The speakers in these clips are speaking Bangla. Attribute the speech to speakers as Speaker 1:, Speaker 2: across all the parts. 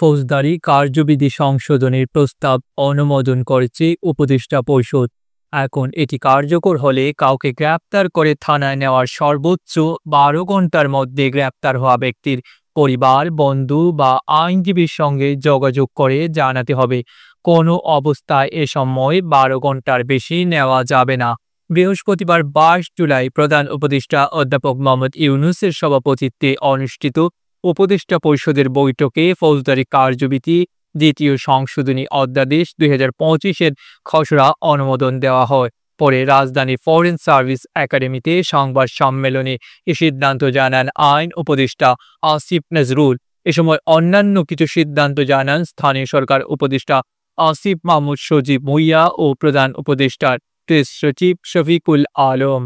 Speaker 1: ফৌজদারি কার্যবিধি সংশোধনের প্রস্তাব অনুমোদন করেছে উপদেষ্টা পরিষদ। এখন এটি কার্যকর হলে কাউকে গ্রেপ্তার করে থানায় নেওয়ার সর্বোচ্চ ১২ ঘন্টার মধ্যে গ্রেপ্তার হওয়া ব্যক্তির পরিবার, বন্ধু বা আইনজীবীর সঙ্গে যোগাযোগ করে জানাতে হবে। কোনো অবস্থায় এ সময় ১২ ঘন্টার বেশি নেওয়া যাবে না। বৃহস্পতিবার ২২ জুলাই প্রধান উপদেষ্টা অধ্যাপক মোহাম্মদ ইউনূসের সভাপতিত্বে অনুষ্ঠিত উপদেষ্টা পরিষদের বৈঠকে ফৌজদারি কার্যবিধি দ্বিতীয় সংশোধনী অধ্যাদেশ ২০২৫-এর খসড়া অনুমোদন দেওয়া হয়। পরে রাজধানীর ফরেন সার্ভিস একাডেমিতে সংবাদ সম্মেলনে এ সিদ্ধান্ত জানান আইন উপদেষ্টা আসিফ নজরুল। এ সময় অন্যান্য কিছু সিদ্ধান্ত জানান স্থানীয় সরকার উপদেষ্টা আসিফ মাহমুদ সজীব ভুঁইয়া ও প্রধান উপদেষ্টার প্রেস সচিব শফিকুল আলম।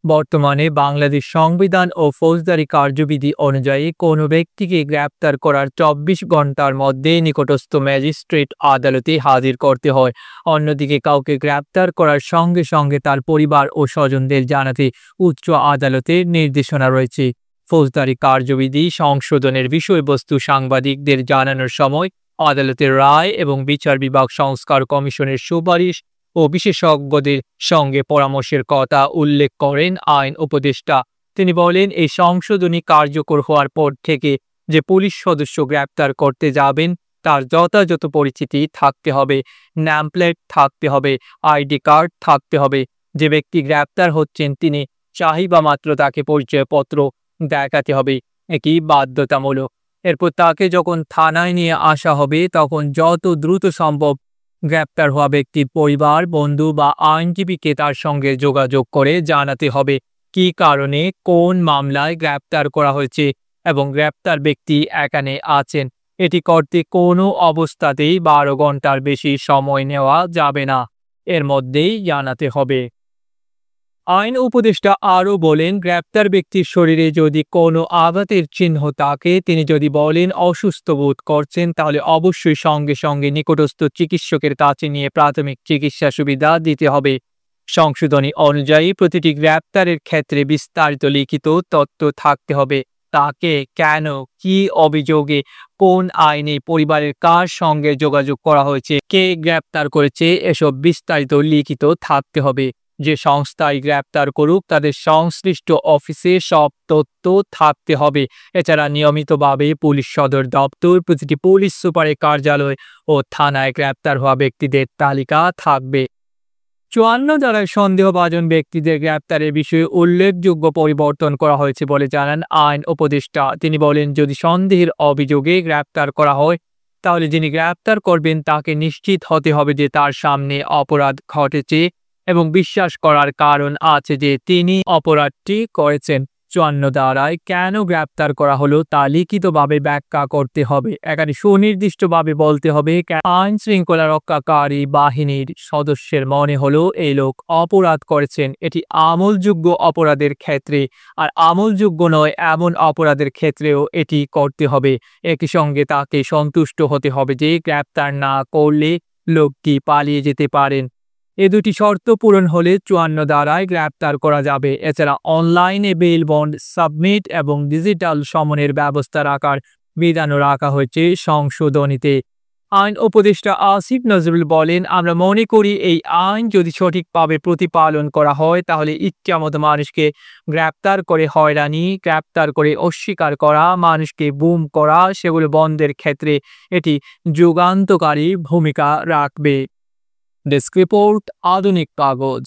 Speaker 1: বর্তমানে বাংলাদেশ সংবিধান ও ফৌজদারি কার্যবিধি অনুযায়ী কোনো ব্যক্তিকে গ্রেপ্তার করার ২৪ ঘন্টার মধ্যে নিকটস্থ ম্যাজিস্ট্রেট আদালতে হাজির করতে হয়। অন্যদিকে কাউকে গ্রেপ্তার করার সঙ্গে সঙ্গে তার পরিবার ও স্বজনদের জানাতে উচ্চ আদালতের নির্দেশনা রয়েছে। ফৌজদারি কার্যবিধি সংশোধনের বিষয়বস্তু সাংবাদিকদের জানানোর সময় আদালতের রায় এবং বিচার বিভাগ সংস্কার কমিশনের সুপারিশ ও বিশেষজ্ঞদের সঙ্গে পরামর্শের কথা উল্লেখ করেন আইন উপদেষ্টা। তিনি বলেন, এই সংশোধনী কার্যকর হওয়ার পর থেকে যে পুলিশ সদস্য গ্রেপ্তার করতে যাবেন তার যথাযথ পরিচিতি থাকতে হবে, নেমপ্লেট থাকতে হবে, আইডি কার্ড থাকতে হবে। যে ব্যক্তি গ্রেপ্তার হচ্ছেন তিনি চাহিবা মাত্র তাকে পরিচয়পত্র দেখাতে হবে, এটি বাধ্যতামূলক। এরপর তাকে যখন থানায় নিয়ে আসা হবে তখন যত দ্রুত সম্ভব গ্রেপ্তার হওয়া ব্যক্তির পরিবার, বন্ধু বা আইনজীবীকে তার সঙ্গে যোগাযোগ করে জানাতে হবে কী কারণে কোন মামলায় গ্রেপ্তার করা হয়েছে এবং গ্রেপ্তার ব্যক্তি এখানে আছেন। এটি করতে কোনো অবস্থাতেই ১২ ঘন্টার বেশি সময় নেওয়া যাবে না, এর মধ্যেই জানাতে হবে। আইন উপদেষ্টা আরও বলেন, গ্রেপ্তার ব্যক্তির শরীরে যদি কোনো আঘাতের চিহ্ন থাকে, তিনি যদি বলেন অসুস্থ বোধ করছেন, তাহলে অবশ্যই সঙ্গে সঙ্গে নিকটস্থ চিকিৎসকের কাছে নিয়ে প্রাথমিক চিকিৎসা সুবিধা দিতে হবে। সংশোধনী অনুযায়ী প্রতিটি গ্রেপ্তারের ক্ষেত্রে বিস্তারিত লিখিত তথ্য থাকতে হবে। তাকে কেন, কী অভিযোগে, কোন আইনে, পরিবারের কার সঙ্গে যোগাযোগ করা হয়েছে, কে গ্রেপ্তার করেছে, এসব বিস্তারিত লিখিত থাকতে হবে। যে সংস্থায় গ্রেপ্তার করুক তাদের সংশ্লিষ্ট অফিসে সব তথ্য থাকতে হবে। এছাড়া নিয়মিতভাবে পুলিশ সদর দপ্তর, প্রতিটি পুলিশ সুপারের কার্যালয় ও থানায় গ্রেপ্তার হওয়া ব্যক্তিদের তালিকা থাকবে। ৫৪ ধারায় সন্দেহভাজন ব্যক্তিদের গ্রেপ্তারের বিষয়ে উল্লেখযোগ্য পরিবর্তন করা হয়েছে বলে জানান আইন উপদেষ্টা। তিনি বলেন, যদি সন্দেহের অভিযোগে গ্রেপ্তার করা হয় তাহলে যিনি গ্রেপ্তার করবেন তাকে নিশ্চিত হতে হবে যে তার সামনে অপরাধ ঘটেছে এবং বিশ্বাস করার কারণ আছে যে তিনি অপরাধটি করেছেন। ৫৪ ধারায় কেন গ্রেপ্তার করা হলো তা লিখিতভাবে ব্যাখ্যা করতে হবে। এখানে সুনির্দিষ্টভাবে বলতে হবে আইন শৃঙ্খলা রক্ষাকারী বাহিনীর সদস্যের মনে হলো এই লোক অপরাধ করেছেন। এটি আমলযোগ্য অপরাধের ক্ষেত্রে, আর আমলযোগ্য নয় এমন অপরাধের ক্ষেত্রেও এটি করতে হবে। একই সঙ্গে তাকে সন্তুষ্ট হতে হবে যে গ্রেপ্তার না করলে লোকটি পালিয়ে যেতে পারেন। এ দুটি শর্ত পূরণ হলে ৫৪ ধারায় গ্রেপ্তার করা যাবে। এছাড়া অনলাইনে বেল বন্ড সাবমিট এবং ডিজিটাল সমনের ব্যবস্থা রাখার বিধানও রাখা হয়েছে সংশোধনীতে। আইন উপদেষ্টা আসিফ নজরুল বলেন, আমরা মনে করি এই আইন যদি সঠিকভাবে প্রতিপালন করা হয় তাহলে ইচ্ছামতো মানুষকে গ্রেপ্তার করে হয়রানি, গ্রেপ্তার করে অস্বীকার করা, মানুষকে গুম করা, সেগুলো বন্ধের ক্ষেত্রে এটি যুগান্তকারী ভূমিকা রাখবে। ডেস্ক রিপোর্ট, আধুনিক কাগজ।